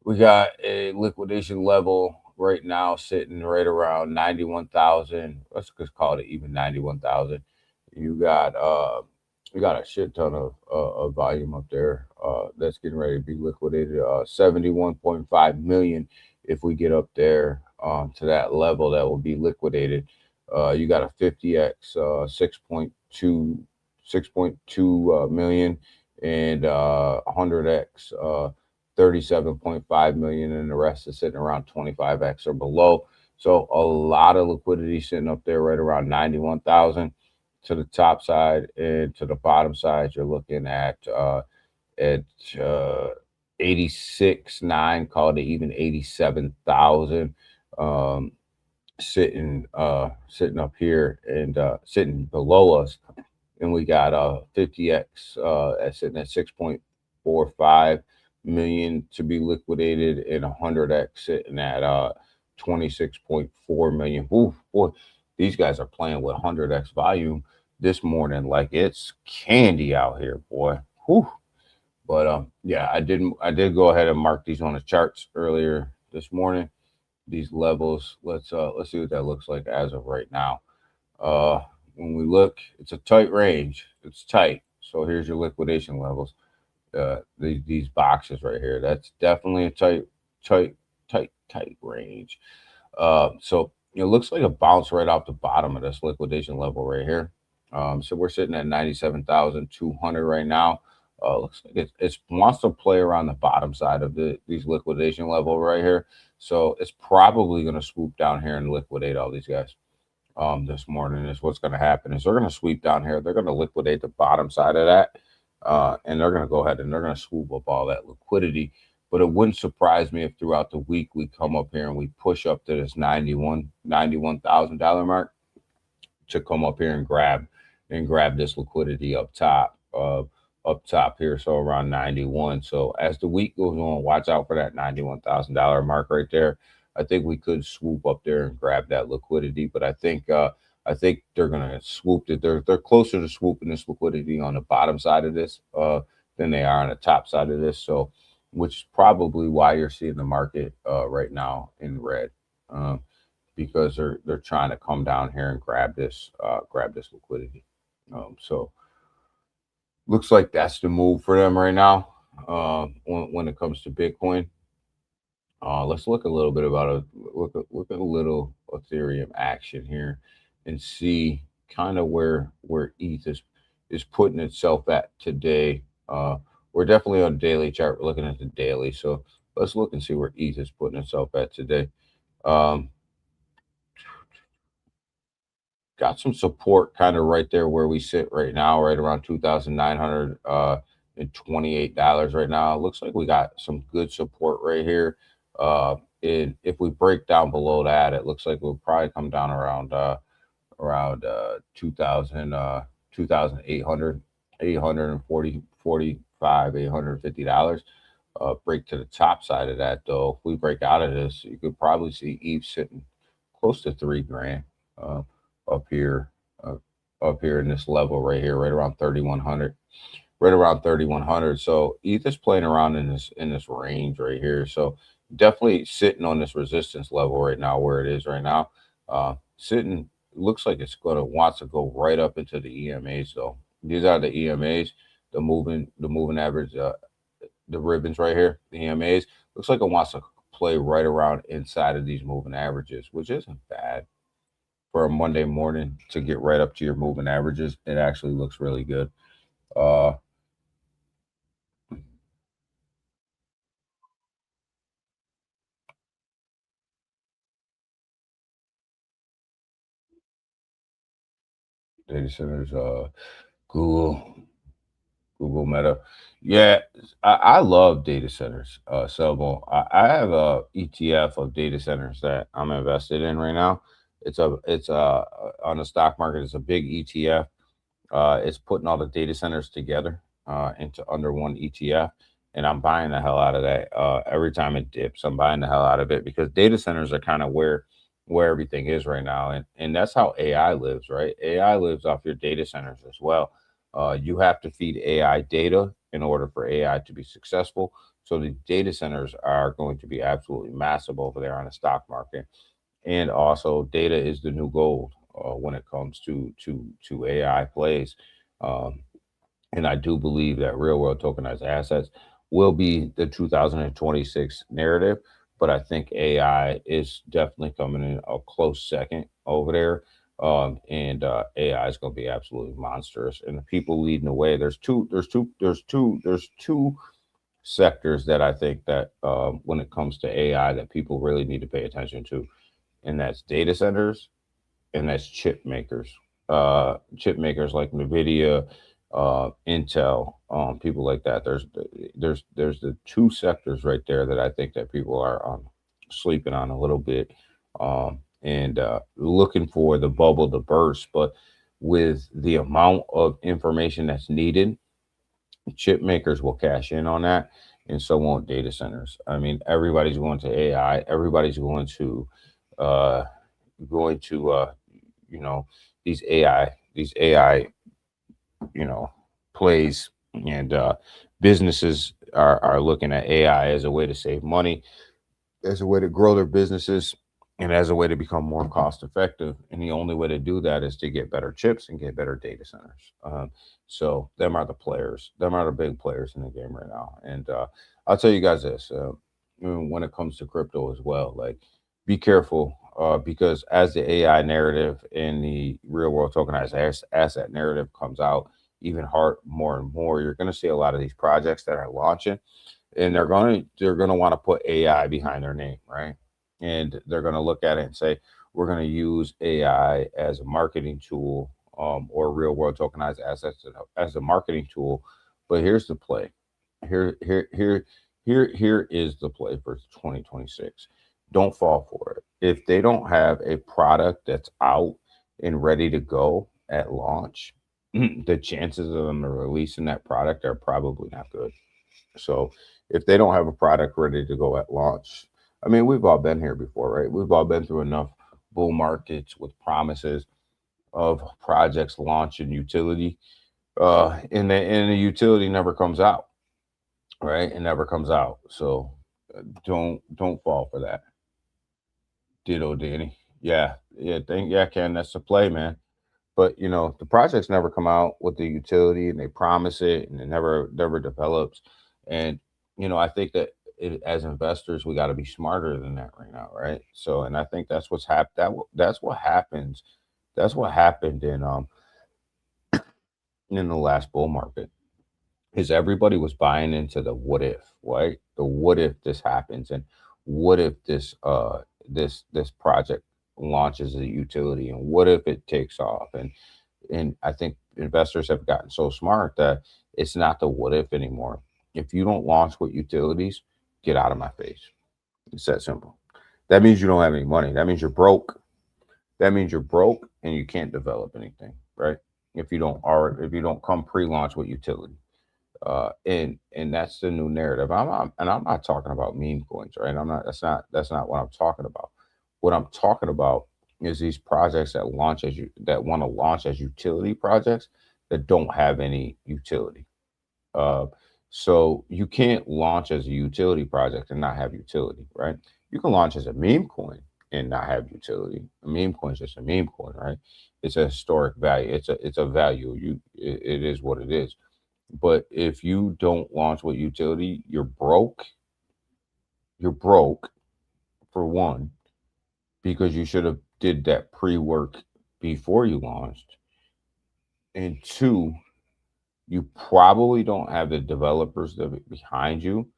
liquidation level right now sitting right around 91,000. Let's just call it even 91,000. You got you got a shit ton of volume up there that's getting ready to be liquidated. 71.5 million. If we get up there to that level, that will be liquidated. You got a 50x 6.2 million, and 100x 37.5 million, and the rest is sitting around 25x or below. So a lot of liquidity sitting up there right around 91,000 to the top side, and to the bottom side you're looking at uh 86.9, called it even 87,000. um sitting up here and sitting below us, and we got 50x sitting at 6.45 million to be liquidated, and 100x sitting at 26.4 million. Ooh, boy, these guys are playing with 100x volume this morning like it's candy out here, boy. Whew. But yeah, I did go ahead and mark these on the charts earlier this morning. These levels. Let's see what that looks like as of right now. Uh, when we look, it's a tight range. It's tight. So here's your liquidation levels. These boxes right here. That's definitely a tight, tight range. So it looks like a bounce right off the bottom of this liquidation level right here. So we're sitting at 97,200 right now. Looks like it wants to play around the bottom side of these liquidation level right here. So it's probably going to swoop down here and liquidate all these guys this morning. Is what's going to happen is they're going to sweep down here. They're going to liquidate the bottom side of that, and they're going to go ahead and they're going to swoop up all that liquidity. But it wouldn't surprise me if throughout the week we come up here and we push up to this $91,000 mark to come up here and grab this liquidity up top here, so around 91. So as the week goes on, watch out for that $91,000 mark right there. I think we could swoop up there and grab that liquidity, but I think they're gonna swoop it. They're closer to swooping this liquidity on the bottom side of this than they are on the top side of this. So, which is probably why you're seeing the market right now in red. Um, because they're trying to come down here and grab this liquidity. So looks like that's the move for them right now. When it comes to Bitcoin, let's look a little bit about look at a little Ethereum action here, and see kind of where ETH is putting itself at today. We're definitely on daily chart. We're looking at the daily, so let's look and see where ETH is putting itself at today. Um, got some support kind of right there where we sit right now, right around $2,928 right now. It looks like we got some good support right here. And if we break down below that, it looks like we'll probably come down around 2000 2800 $850. Break to the top side of that though. If we break out of this, you could probably see ETH sitting close to 3 grand. Uh, up here, uh, up here in this level right here, right around 3100, right around 3100. So ETH is playing around in this range right here. So definitely sitting on this resistance level right now where it is right now. Sitting looks like it's gonna want to go right up into the EMAs though. These are the EMAs, the moving average, the ribbons right here, the EMAs. Looks like it wants to play right around inside of these moving averages, which isn't bad for a Monday morning to get right up to your moving averages. It actually looks really good. Uh, Data centers, Google, Google Meta. Yeah, I love data centers. So I have a ETF of data centers that I'm invested in right now. It's on the stock market. It's a big ETF. It's putting all the data centers together into under one ETF, and I'm buying the hell out of that. Every time it dips, I'm buying the hell out of it because data centers are kind of where everything is right now, and that's how AI lives, right? AI lives off your data centers as well. You have to feed AI data in order for AI to be successful. So the data centers are going to be absolutely massive over there on the stock market, and also data is the new gold when it comes to AI plays. Um, and I do believe that real world tokenized assets will be the 2026 narrative, but I think AI is definitely coming in a close second over there. And AI is going to be absolutely monstrous. And the people leading the way, there's two sectors that I think that when it comes to AI that people really need to pay attention to, and that's data centers and that's chip makers. Chip makers like Nvidia, Intel, people like that. There's the two sectors right there that I think that people are sleeping on a little bit. and looking for the bubble to burst. But with the amount of information that's needed, chip makers will cash in on that, and so won't data centers. I mean, everybody's going to AI. Everybody's uh, going to you know these AI you know plays, and businesses are looking at AI as a way to save money, as a way to grow their businesses, and as a way to become more cost effective. And the only way to do that is to get better chips and get better data centers. So them are the players. Them are the big players in the game right now. And I'll tell you guys this: when it comes to crypto as well, like be careful, because as the AI narrative and the real world tokenized asset narrative comes out even hard more and more, you're going to see a lot of these projects that are launching, and they're going to want to put AI behind their name, right? And they're going to look at it and say, we're going to use AI as a marketing tool, or real world tokenized assets as a marketing tool. But here's the play. Here, here, here, here is the play for 2026. Don't fall for it. If they don't have a product that's out and ready to go at launch, the chances of them releasing that product are probably not good. So if they don't have a product ready to go at launch, I mean, we've all been here before, right? We've all been through enough bull markets with promises of projects launching utility, and the utility never comes out, right? It never comes out. So don't fall for that. Ditto, Danny. Yeah, yeah, Ken. That's the play, man. But the projects never come out with the utility, and they promise it, and it never develops. And I think that as investors, we got to be smarter than that right now, right? So, and I think that's what's happened. That's what happens. That's what happened in the last bull market, is everybody was buying into the what if, right? The what if this happens, and what if this project launches a utility, and what if it takes off, and I think investors have gotten so smart that it's not the what if anymore. If you don't launch with utilities, get out of my face. It's that simple. That means you don't have any money. That means you're broke. That means you're broke and you can't develop anything, right? If you don't come pre-launch with utility. And that's the new narrative. I'm not talking about meme coins, right? I'm not. That's not what I'm talking about. What I'm talking about is these projects that want to launch as utility projects that don't have any utility. Uh, so you can't launch as a utility project and not have utility, right? You can launch as a meme coin and not have utility. A meme coin is just a meme coin, right? It's a historic value. It's a value. It is what it is. But if you don't launch with utility, you're broke. You're broke for one, because you should have did that pre-work before you launched. And two, you probably don't have the developers behind you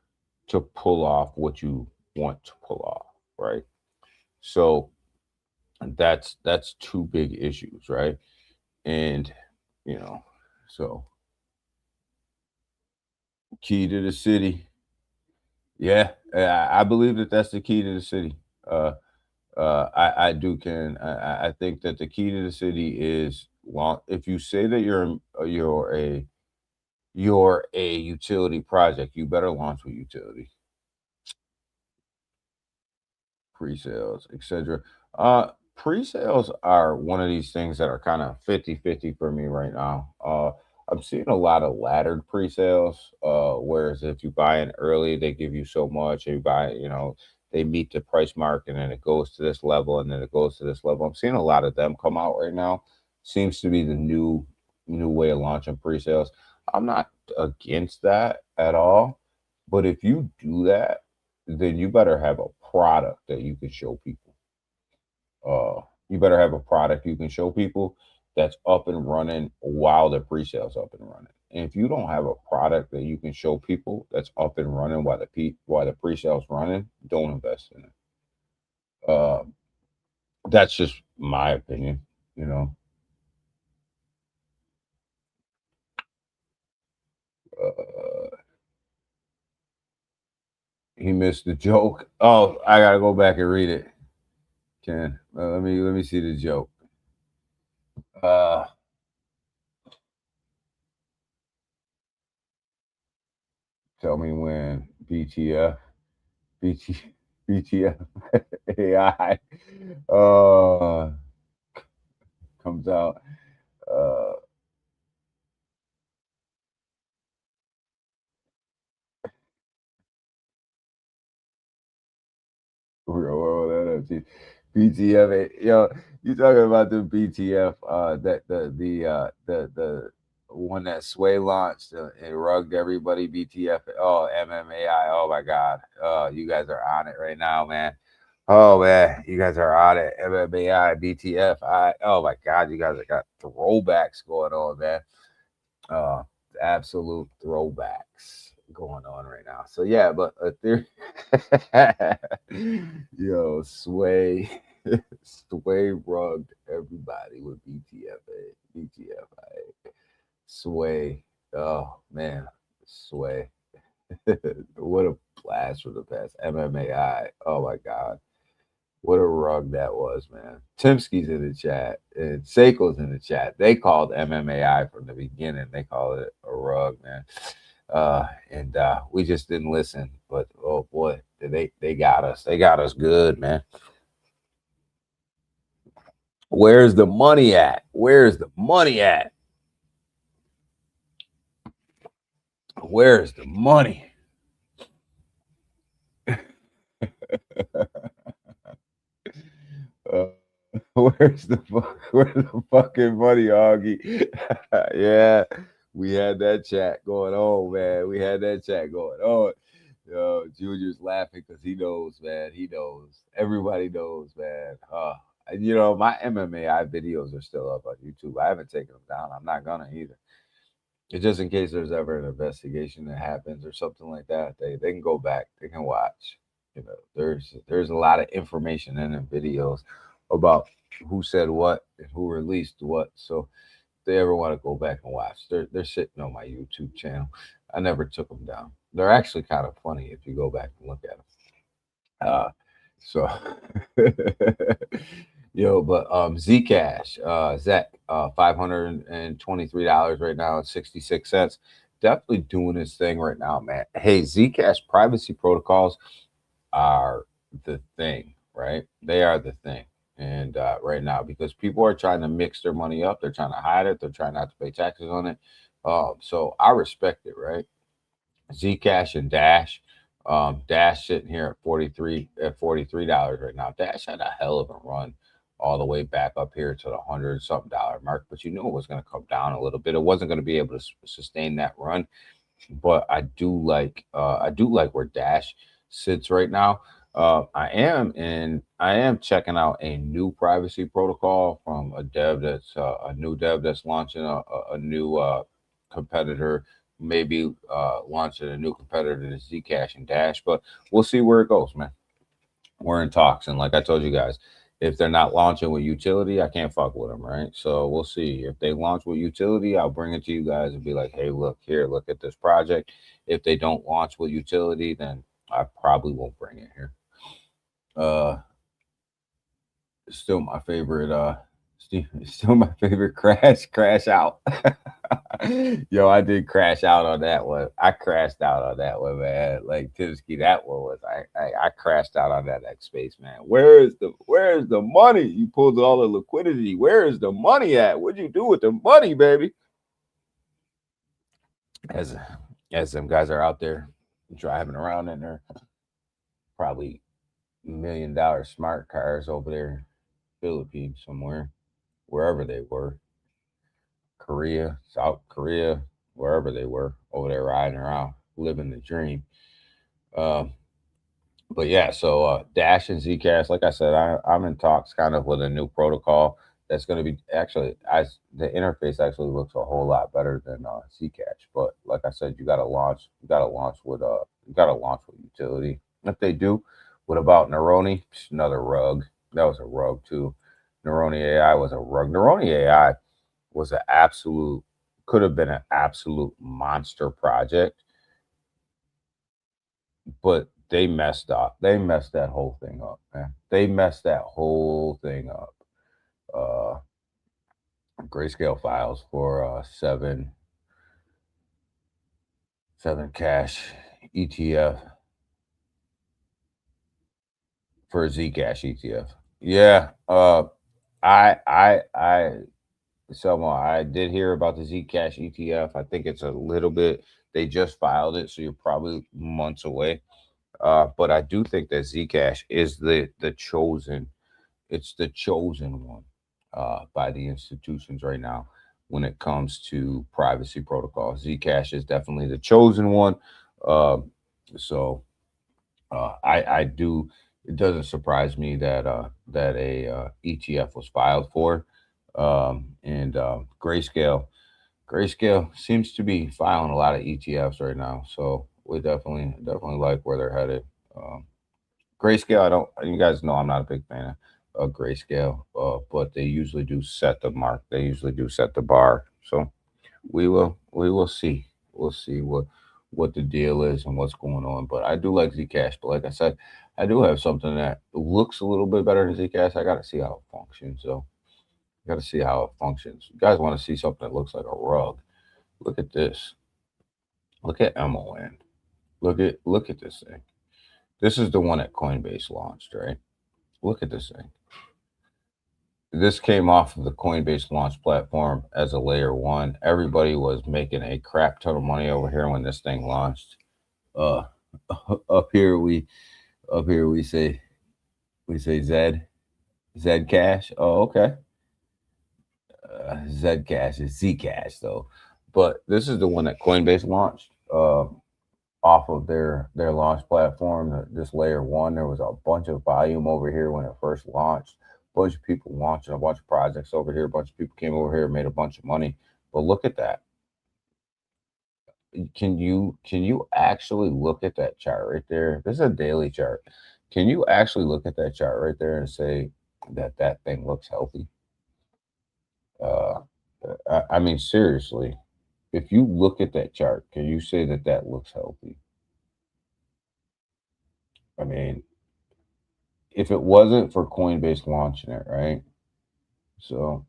to pull off what you want to pull off, right? So that's two big issues, right? And you know, so key to the city. Yeah, I believe that that's the key to the city. Uh, I do, Ken. I think that the key to the city is, well, if you say that you're a utility project, you better launch with utility, pre-sales, etc. Uh, Pre-sales are one of these things that are kind of 50-50 for me right now. I'm seeing a lot of laddered pre-sales, whereas if you buy in early, they give you so much. You buy, they meet the price mark, and then it goes to this level, and then it goes to this level. I'm seeing a lot of them come out right now. Seems to be the new way of launching pre-sales. I'm not against that at all, but if you do that, then you better have a product that you can show people. You better have a product you can show people that's up and running while the pre-sale's up and running. And if you don't have a product that you can show people that's up and running while the pre-sale's running, don't invest in it. Uh, that's just my opinion. You know, uh, he missed the joke. Oh, I gotta go back and read it. Ken, let me see the joke. Uh, tell me when BT, BTF AI comes out. Uh, roll that up, Chief. BTF, yo, you talking about the BTF? That the one that Sway launched and rugged everybody. BTF. Oh, MMAI. Oh my God. Oh, you guys are on it right now, man. Oh man, you guys are on it. MMAI, BTF. Oh my God, you guys have got throwbacks going on, man. Uh, absolute throwbacks going on right now. So yeah, but there, yo, Sway, Sway rugged everybody with BTFA, BTFI, Sway. Oh man, Sway. What a blast for the past. MMAI. Oh my God. What a rug that was, man. Timsky's in the chat and Seiko's in the chat. They called MMAI from the beginning. They called it a rug, man. And we just didn't listen. But oh boy, they got us. They got us good, man. Where's the money at? Where's the money at? Where's the money? Uh, where's the fucking money, Augie? Yeah, we had that chat going on, man. We had that chat going on. Yo, Junior's laughing because he knows, man. He knows. Everybody knows, man. And my MMAI videos are still up on YouTube. I haven't taken them down. I'm not gonna either. It's just in case there's ever an investigation that happens or something like that. They can go back. They can watch. There's a lot of information in the videos about who said what and who released what. So if they ever want to go back and watch, they're sitting on my YouTube channel. I never took them down. They're actually kind of funny if you go back and look at them. So but Zcash, Zec, $523 right now at 66 cents. Definitely doing his thing right now, man. Hey, Zcash privacy protocols are the thing, right? They are the thing. And right now, because people are trying to mix their money up, they're trying to hide it, they're trying not to pay taxes on it. So I respect it, right? Zcash and Dash. Dash sitting here at $43 right now. Dash had a hell of a run all the way back up here to the $100 something mark, but you knew it was going to come down a little bit. It wasn't going to be able to sustain that run, but I do like where Dash sits right now. I am checking out a new privacy protocol from a new dev that's launching a new competitor, maybe launching a new competitor to Zcash and Dash, but we'll see where it goes, man. We're in talks, and like I told you guys, if they're not launching with utility, I can't fuck with them, right? So we'll see. If they launch with utility, I'll bring it to you guys and be like, hey, look here, look at this project. If they don't launch with utility, then I probably won't bring it here. Still my favorite still my favorite crash out. Yo, I did crash out on that one. I crashed out on that one, man. Like Timsky, that one was I crashed out on that X space, man. Where's the money? You pulled all the liquidity. Where is the money at? What'd you do with the money, baby? As them guys are out there driving around in their probably $1 million smart cars over there, Philippines somewhere, wherever they were, Korea, South Korea, wherever they were, over there riding around, living the dream. Um, but yeah, so Dash and Zcash, like I said, I'm in talks kind of with a new protocol that's going to be actually, as the interface actually looks a whole lot better than Zcash. But like I said, you got to launch with utility. If they do, what about Neroni? Another rug. That was a rug too. Neroni AI was a rug. Neroni AI was could have been an absolute monster project, but they messed up. They messed that whole thing up, man. They messed that whole thing up. Uh, Grayscale files for seven cash ETF for a Zcash ETF. Yeah. I someone I did hear about the Zcash ETF. I think it's a little bit. They just filed it, so you're probably months away. But I do think that Zcash is the chosen. It's the chosen one by the institutions right now when it comes to privacy protocols. Zcash is definitely the chosen one. Um, so I do. It doesn't surprise me that that a ETF was filed for, and Grayscale seems to be filing a lot of ETFs right now. So we definitely like where they're headed. Um, Grayscale, I don't. You guys know I'm not a big fan of Grayscale, but they usually do set the mark. They usually do set the bar. So we will see. We'll see what the deal is and what's going on. But I do like Zcash. But like I said, I do have something that looks a little bit better than Zcash. I got to see how it functions. So got to see how it functions. You guys want to see something that looks like a rug? Look at this. Look at MON. Look at this thing. This is the one that Coinbase launched, right? Look at this thing. This came off of the Coinbase launch platform as a layer one. Everybody was making a crap ton of money over here when this thing launched. Uh, up here we say Zed Cash. Oh, okay. Zcash is Zcash though, but this is the one that Coinbase launched off of their launch platform. This layer one, there was a bunch of volume over here when it first launched. A bunch of people launching a bunch of projects over here. A bunch of people came over here, made a bunch of money. But look at that. Can you actually look at that chart right there? This is a daily chart. Can you actually look at that chart right there and say that that thing looks healthy? Uh, I mean, seriously, if you look at that chart, can you say that that looks healthy? I mean, if it wasn't for Coinbase launching it, right? So,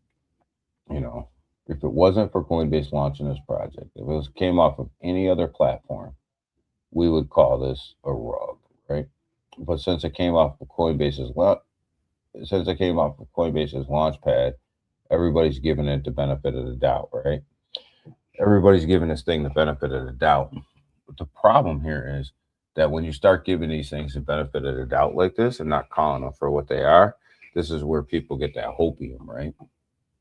you know, if it wasn't for Coinbase launching this project, if it was came off of any other platform, we would call this a rug, right? But since it came off of Coinbase's launch pad, everybody's giving it the benefit of the doubt, right? Everybody's giving this thing the benefit of the doubt. But the problem here is that when you start giving these things the benefit of the doubt like this and not calling them for what they are, this is where people get that hopium, right?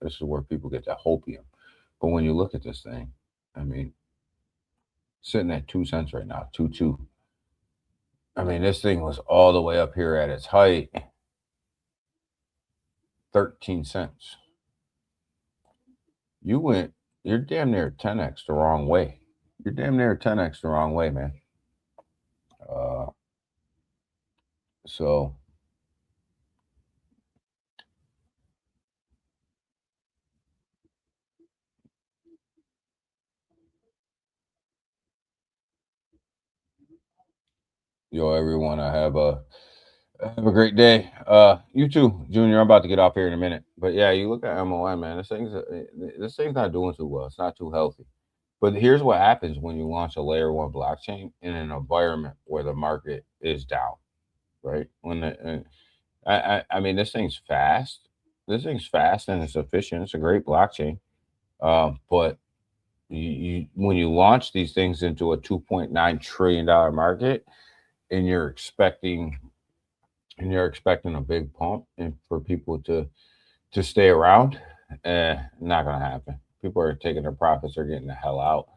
This is where people get that hopium. But when you look at this thing, I mean, sitting at 2 cents right now, 2.2. I mean, this thing was all the way up here at its height, 13 cents. You went, you're damn near 10x the wrong way. You're damn near 10x the wrong way, man. Uh, so yo, everyone, I have a great day. You too, Junior. I'm about to get off here in a minute, but yeah, you look at MON, man. This thing's not doing too well. It's not too healthy. But here's what happens when you launch a layer one blockchain in an environment where the market is down, right? I mean, this thing's fast. This thing's fast and it's efficient. It's a great blockchain. But when you launch these things into a $2.9 trillion market and you're expecting a big pump and for people to stay around, not gonna happen. People are taking their profits, they're getting the hell out.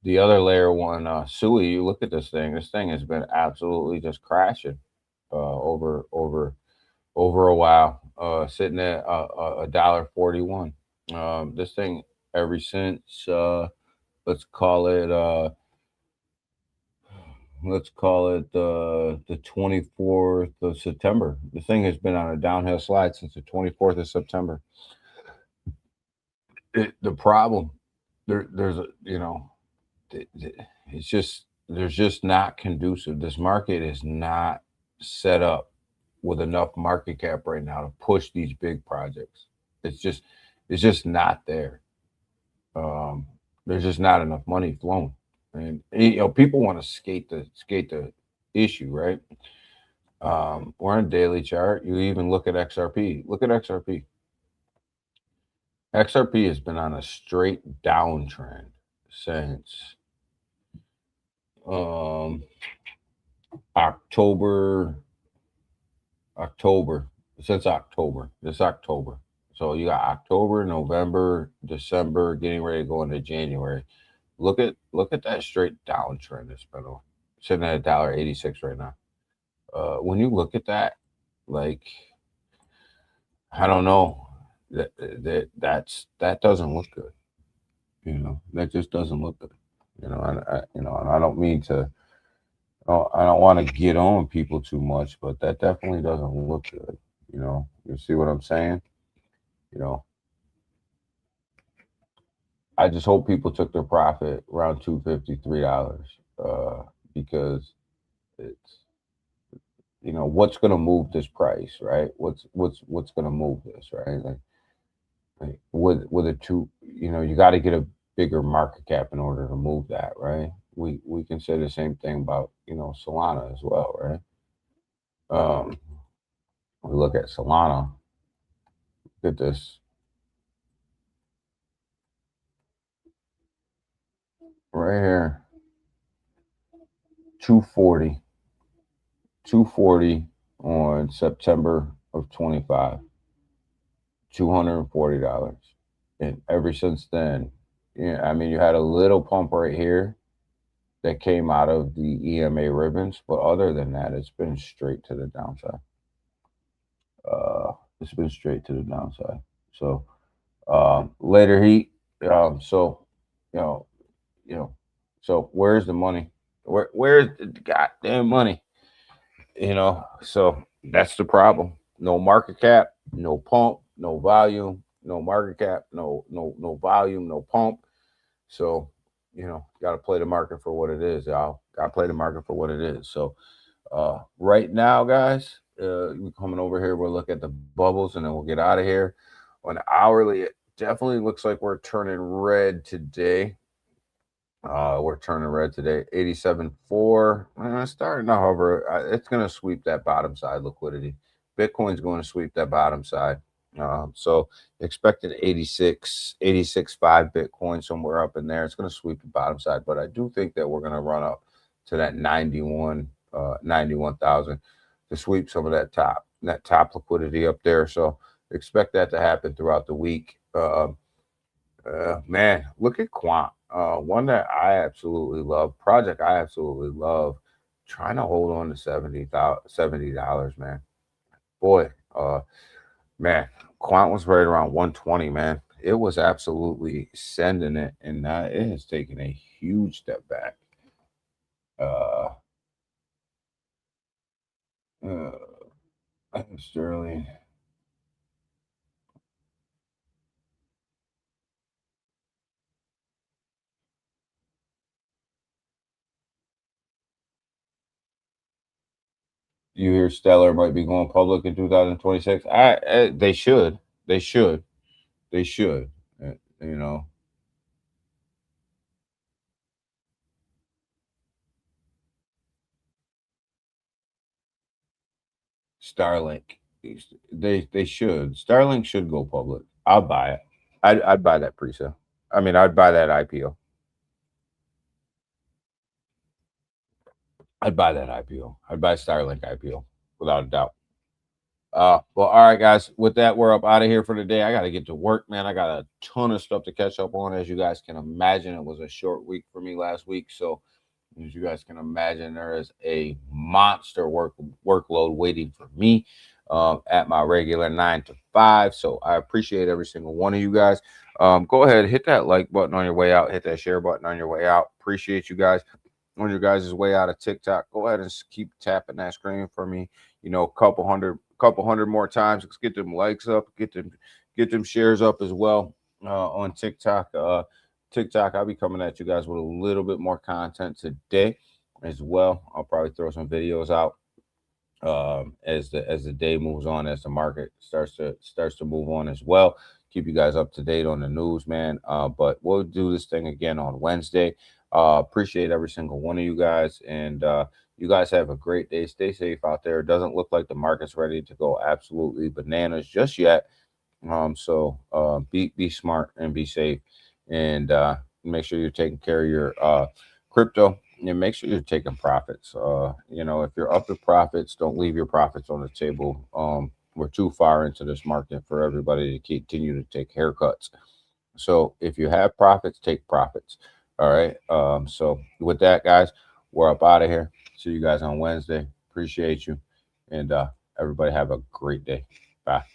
The other layer one, Sui, you look at this thing. This thing has been absolutely just crashing over a while, sitting at $1.41. This thing ever since let's call it the 24th of September. The thing has been on a downhill slide since the 24th of September. The problem there's a it's just there's just not conducive. This market is not set up with enough market cap right now to push these big projects. It's just it's just not there. Um, there's just not enough money flowing, and people want to skate the issue, right? We're on a daily chart. You even look at XRP. Look at XRP. XRP has been on a straight downtrend since um, October, October, since October, this October. So you got October, November, December, getting ready to go into January. Look at that straight downtrend it's been on. Sitting at $1.86 right now. When you look at that, like I don't know, that doesn't look good. That just doesn't look good. And I don't mean to. I don't want to get on people too much, but that definitely doesn't look good. You see what I'm saying? You know, I just hope people took their profit around $253, because it's what's going to move this price, right? What's going to move this, right? Like with a two, you got to get a bigger market cap in order to move that, right? We can say the same thing about Solana as well, right? Um, we look at Solana. Look at this right here, 240, 240 on September of 25, $240, and ever since then, I mean, you had a little pump right here that came out of the EMA ribbons, but other than that, it's been straight to the downside. It's been straight to the downside. So later heat. So you know, you know. So where's the money? Where's the goddamn money? So that's the problem. No market cap, no pump, no volume, no market cap, no volume, no pump. So got to play the market for what it is, y'all. Got to play the market for what it is. So right now, guys, we're coming over here. We'll look at the bubbles, and then we'll get out of here. On hourly, it definitely looks like we're turning red today. We're turning red today. 87.4. Starting to hover. It's going to sweep that bottom side liquidity. Bitcoin's going to sweep that bottom side. So expected 86.5 Bitcoin, somewhere up in there. It's going to sweep the bottom side, but I do think that we're going to run up to that 91,000 to sweep some of that top liquidity up there. So expect that to happen throughout the week. Man, look at Quant. One that I absolutely love, project I absolutely love, trying to hold on to $70, man. Boy, man, Quant was right around 120, man. It was absolutely sending it, and it has taken a huge step back. Sterling. You hear Stellar might be going public in 2026. They should. They should. They should. Uh, you know, Starlink. They should. Starlink should go public. I'll buy it. I'd buy that pre-sale. I mean, I'd buy that IPO. I'd buy that IPO. I'd buy Starlink IPO without a doubt. Well, all right, guys. With that, we're up out of here for today. I got to get to work, man. I got a ton of stuff to catch up on. As you guys can imagine, it was a short week for me last week. So, as you guys can imagine, there is a monster workload waiting for me at my regular 9 to 5. So, I appreciate every single one of you guys. Go ahead, hit that like button on your way out. Hit that share button on your way out. Appreciate you guys. On your guys' way out of TikTok, go ahead and keep tapping that screen for me. A couple hundred more times. Let's get them likes up, get them shares up as well on TikTok. TikTok, I'll be coming at you guys with a little bit more content today. as well. I'll probably throw some videos out as the day moves on, as the market starts to move on as well. Keep you guys up to date on the news, man. But we'll do this thing again on Wednesday. Appreciate every single one of you guys, and you guys have a great day. Stay safe out there. It doesn't look like the market's ready to go absolutely bananas just yet. So be smart and be safe, and make sure you're taking care of your crypto, and make sure you're taking profits. If you're up to profits, don't leave your profits on the table. We're too far into this market for everybody to continue to take haircuts. So if you have profits, take profits. All right. So with that, guys, we're up out of here. See you guys on Wednesday. Appreciate you, and everybody have a great day. Bye.